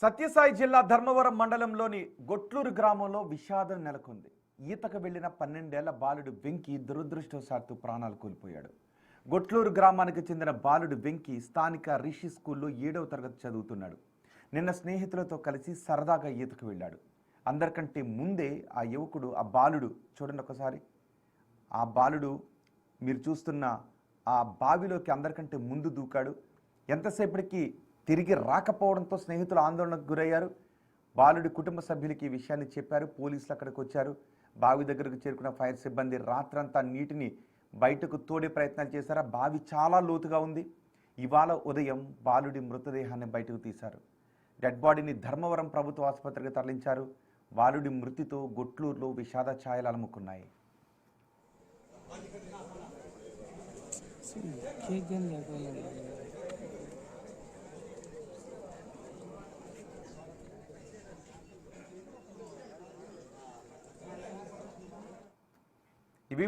సత్యసాయి జిల్లా ధర్మవరం మండలంలోని గొట్లూరు గ్రామంలో విషాదం నెలకొంది. ఈతకు వెళ్లిన 12 ఏళ్ల బాలుడు వెంకీ దురదృష్టవశాత్తు ప్రాణాలు కోల్పోయాడు. గొట్లూరు గ్రామానికి చెందిన బాలుడు వెంకీ స్థానిక రిషి స్కూల్లో 7వ తరగతి చదువుతున్నాడు. నిన్న స్నేహితులతో కలిసి సరదాగా ఈతకు వెళ్ళాడు. అందరికంటే ముందే ఆ యువకుడు ఆ బాలుడు చూడండి ఒకసారి, ఆ బాలుడు మీరు చూస్తున్న ఆ బావిలోకి అందరికంటే ముందు దూకాడు. ఎంతసేపటికి తిరిగి రాకపోవడంతో స్నేహితులు ఆందోళనకు గురయ్యారు. బాలుడి కుటుంబ సభ్యులకి ఈ విషయాన్ని చెప్పారు. పోలీసులు అక్కడికి వచ్చారు. బావి దగ్గరకు చేరుకున్న ఫైర్ సిబ్బంది రాత్రంతా నీటిని బయటకు తోడే ప్రయత్నాలు చేశారు. బావి చాలా లోతుగా ఉంది. ఇవాళ ఉదయం బాలుడి మృతదేహాన్ని బయటకు తీశారు. డెడ్ బాడీని ధర్మవరం ప్రభుత్వ ఆసుపత్రికి తరలించారు. బాలుడి మృతితో గొట్లూరులో విషాద ఛాయలు అలుముకున్నాయి. ఇవి